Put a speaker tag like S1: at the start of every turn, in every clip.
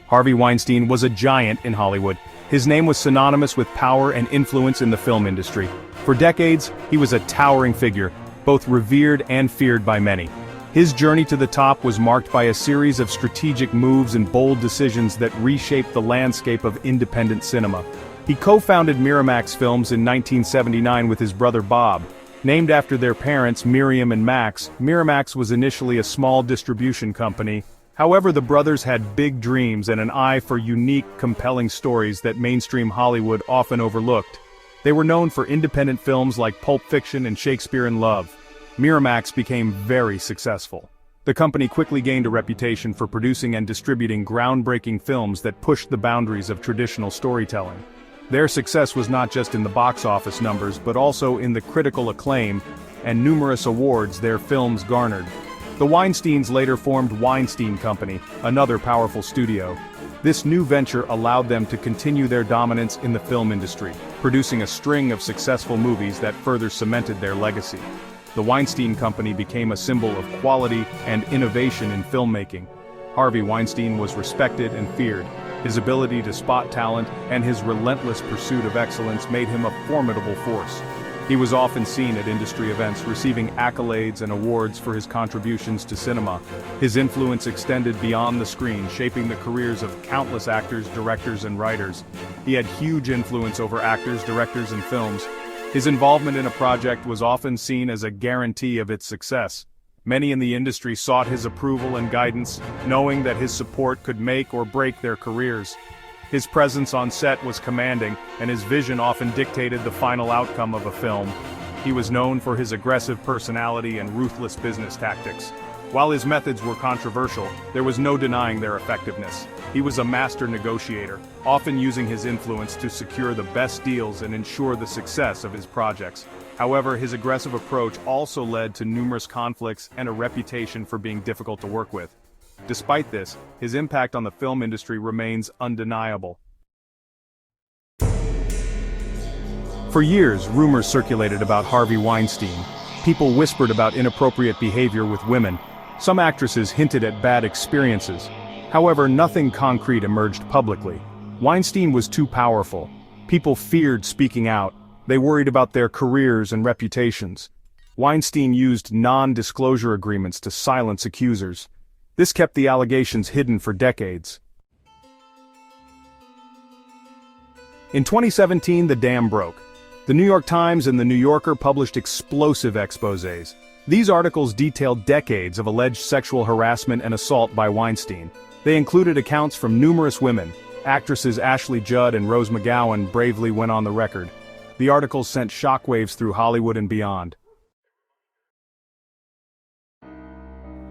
S1: Harvey Weinstein was a giant in Hollywood. His name was synonymous with power and influence in the film industry. For decades, he was a towering figure, both revered and feared by many. His journey to the top was marked by a series of strategic moves and bold decisions that reshaped the landscape of independent cinema. He co-founded Miramax Films in 1979 with his brother Bob. Named after their parents Miriam and Max, Miramax was initially a small distribution company. However, the brothers had big dreams and an eye for unique, compelling stories that mainstream Hollywood often overlooked. They were known for independent films like Pulp Fiction and Shakespeare in Love. Miramax became very successful. The company quickly gained a reputation for producing and distributing groundbreaking films that pushed the boundaries of traditional storytelling. Their success was not just in the box office numbers but also in the critical acclaim and numerous awards their films garnered. The Weinsteins later formed Weinstein Company, another powerful studio. This new venture allowed them to continue their dominance in the film industry, producing a string of successful movies that further cemented their legacy. The Weinstein Company became a symbol of quality and innovation in filmmaking. Harvey Weinstein was respected and feared. His ability to spot talent and his relentless pursuit of excellence made him a formidable force. He was often seen at industry events receiving accolades and awards for his contributions to cinema. His influence extended beyond the screen, shaping the careers of countless actors, directors, and writers. He had huge influence over actors, directors, and films. His involvement in a project was often seen as a guarantee of its success. Many in the industry sought his approval and guidance, knowing that his support could make or break their careers. His presence on set was commanding, and his vision often dictated the final outcome of a film. He was known for his aggressive personality and ruthless business tactics. While his methods were controversial, there was no denying their effectiveness. He was a master negotiator, often using his influence to secure the best deals and ensure the success of his projects. However, his aggressive approach also led to numerous conflicts and a reputation for being difficult to work with. Despite this, his impact on the film industry remains undeniable. For years, rumors circulated about Harvey Weinstein. People whispered about inappropriate behavior with women. Some actresses hinted at bad experiences. However, nothing concrete emerged publicly. Weinstein was too powerful. People feared speaking out. They worried about their careers and reputations. Weinstein used non-disclosure agreements to silence accusers. This kept the allegations hidden for decades. In 2017, the dam broke. The New York Times and the New Yorker published explosive exposés. These articles detailed decades of alleged sexual harassment and assault by Weinstein. They included accounts from numerous women. Actresses Ashley Judd and Rose McGowan bravely went on the record. The articles sent shockwaves through Hollywood and beyond.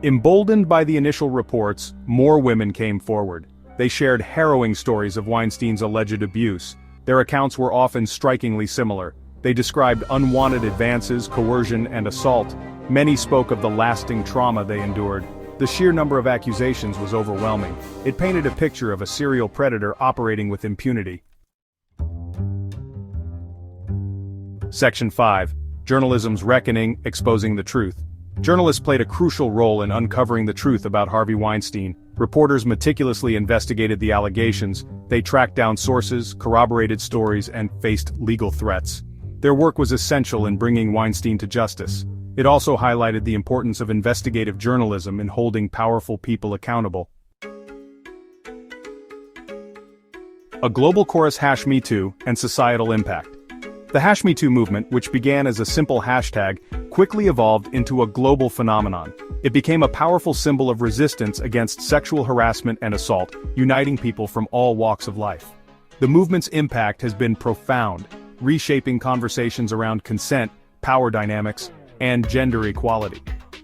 S1: Emboldened by the initial reports, more women came forward. They shared harrowing stories of Weinstein's alleged abuse. Their accounts were often strikingly similar. They described unwanted advances, coercion, and assault. Many spoke of the lasting trauma they endured. The sheer number of accusations was overwhelming. It painted a picture of a serial predator operating with impunity. Section 5. Journalism's Reckoning, Exposing the Truth. Journalists played a crucial role in uncovering the truth about Harvey Weinstein. Reporters meticulously investigated the allegations. They tracked down sources, corroborated stories, and faced legal threats. Their work was essential in bringing Weinstein to justice. It also highlighted the importance of investigative journalism in holding powerful people accountable. A global chorus #MeToo and societal impact. The #MeToo movement, which began as a simple hashtag, quickly evolved into a global phenomenon. It became a powerful symbol of resistance against sexual harassment and assault, uniting people from all walks of life. The movement's impact has been profound, reshaping conversations around consent, power dynamics, and gender equality.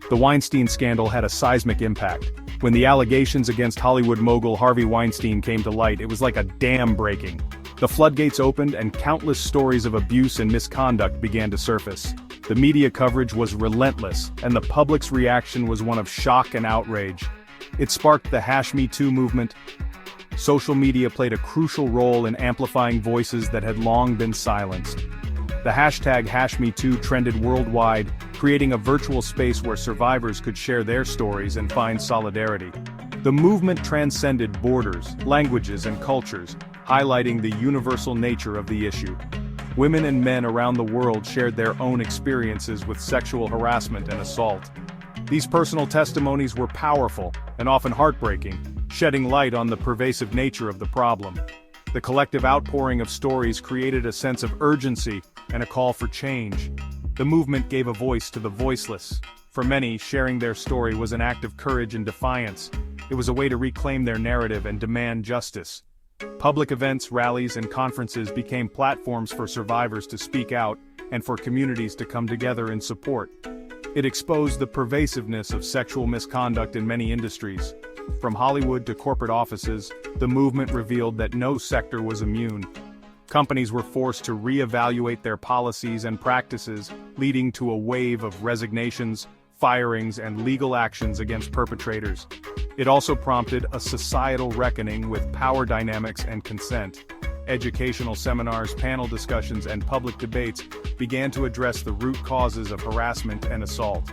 S1: The Weinstein scandal had a seismic impact. When the allegations against Hollywood mogul Harvey Weinstein came to light, it was like a dam breaking. The floodgates opened and countless stories of abuse and misconduct began to surface. The media coverage was relentless, and the public's reaction was one of shock and outrage. It sparked the #MeToo movement. Social media played a crucial role in amplifying voices that had long been silenced. The hashtag #MeToo trended worldwide, creating a virtual space where survivors could share their stories and find solidarity. The movement transcended borders, languages, and cultures, highlighting the universal nature of the issue. Women and men around the world shared their own experiences with sexual harassment and assault. These personal testimonies were powerful and often heartbreaking, shedding light on the pervasive nature of the problem. The collective outpouring of stories created a sense of urgency and a call for change. The movement gave a voice to the voiceless. For many, sharing their story was an act of courage and defiance. It was a way to reclaim their narrative and demand justice. Public events, rallies, and conferences became platforms for survivors to speak out and for communities to come together in support. It exposed the pervasiveness of sexual misconduct in many industries. From Hollywood to corporate offices, the movement revealed that no sector was immune. Companies were forced to reevaluate their policies and practices, leading to a wave of resignations, firings, and legal actions against perpetrators. It also prompted a societal reckoning with power dynamics and consent. Educational seminars, panel discussions, and public debates began to address the root causes of harassment and assault.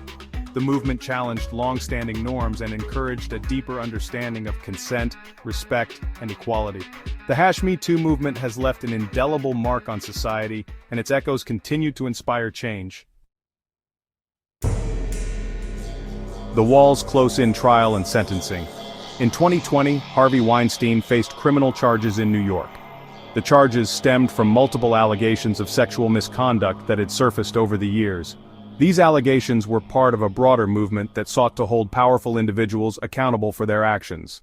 S1: The movement challenged long-standing norms and encouraged a deeper understanding of consent, respect, and equality. The #MeToo movement has left an indelible mark on society, and its echoes continue to inspire change. The Wall's close-in trial and sentencing. In 2020, Harvey Weinstein faced criminal charges in New York. The charges stemmed from multiple allegations of sexual misconduct that had surfaced over the years. These allegations were part of a broader movement that sought to hold powerful individuals accountable for their actions.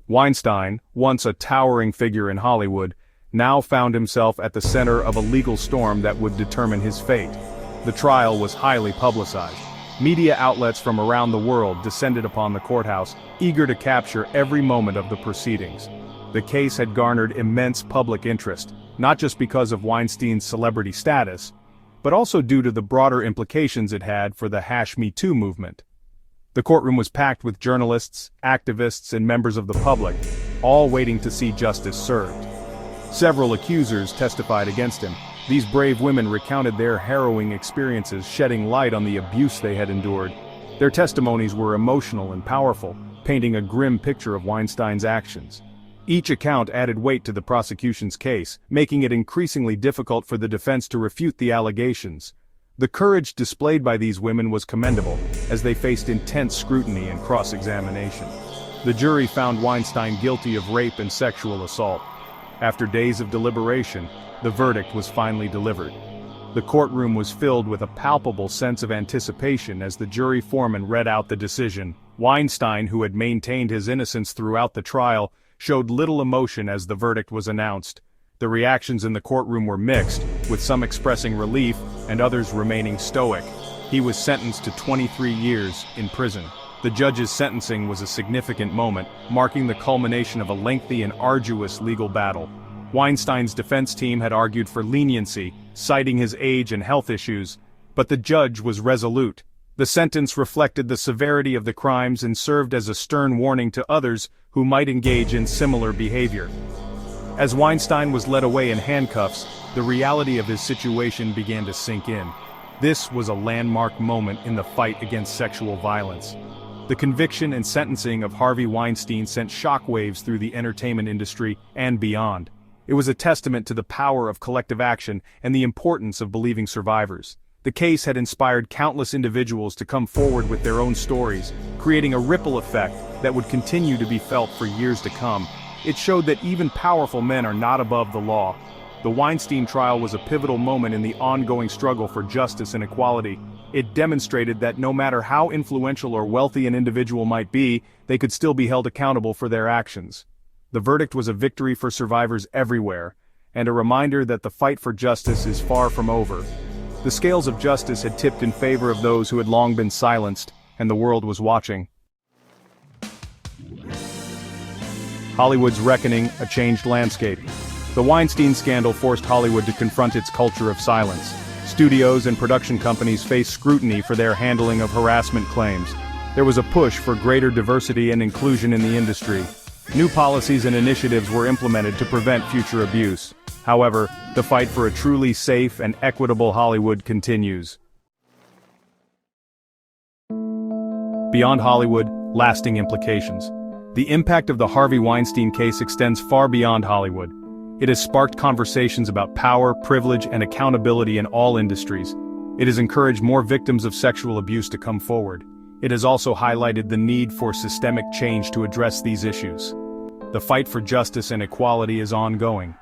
S1: Weinstein, once a towering figure in Hollywood, now found himself at the center of a legal storm that would determine his fate. The trial was highly publicized. Media outlets from around the world descended upon the courthouse, eager to capture every moment of the proceedings. The case had garnered immense public interest, not just because of Weinstein's celebrity status, but also due to the broader implications it had for the #MeToo movement. The courtroom was packed with journalists, activists, and members of the public, all waiting to see justice served. Several accusers testified against him. These brave women recounted their harrowing experiences, shedding light on the abuse they had endured. Their testimonies were emotional and powerful, painting a grim picture of Weinstein's actions. Each account added weight to the prosecution's case, making it increasingly difficult for the defense to refute the allegations. The courage displayed by these women was commendable, as they faced intense scrutiny and cross-examination. The jury found Weinstein guilty of rape and sexual assault. After days of deliberation, the verdict was finally delivered. The courtroom was filled with a palpable sense of anticipation as the jury foreman read out the decision. Weinstein, who had maintained his innocence throughout the trial, showed little emotion as the verdict was announced. The reactions in the courtroom were mixed, with some expressing relief and others remaining stoic. He was sentenced to 23 years in prison. The judge's sentencing was a significant moment, marking the culmination of a lengthy and arduous legal battle. Weinstein's defense team had argued for leniency, citing his age and health issues, but the judge was resolute. The sentence reflected the severity of the crimes and served as a stern warning to others who might engage in similar behavior. As Weinstein was led away in handcuffs, the reality of his situation began to sink in. This was a landmark moment in the fight against sexual violence. The conviction and sentencing of Harvey Weinstein sent shockwaves through the entertainment industry and beyond. It was a testament to the power of collective action and the importance of believing survivors. The case had inspired countless individuals to come forward with their own stories, creating a ripple effect that would continue to be felt for years to come. It showed that even powerful men are not above the law. The Weinstein trial was a pivotal moment in the ongoing struggle for justice and equality. It demonstrated that no matter how influential or wealthy an individual might be, they could still be held accountable for their actions. The verdict was a victory for survivors everywhere, and a reminder that the fight for justice is far from over. The scales of justice had tipped in favor of those who had long been silenced, and the world was watching. Hollywood's reckoning, a changed landscape. The Weinstein scandal forced Hollywood to confront its culture of silence. Studios and production companies faced scrutiny for their handling of harassment claims. There was a push for greater diversity and inclusion in the industry. New policies and initiatives were implemented to prevent future abuse. However, the fight for a truly safe and equitable Hollywood continues. Beyond Hollywood, lasting implications. The impact of the Harvey Weinstein case extends far beyond Hollywood. It has sparked conversations about power, privilege, and accountability in all industries. It has encouraged more victims of sexual abuse to come forward. It has also highlighted the need for systemic change to address these issues. The fight for justice and equality is ongoing.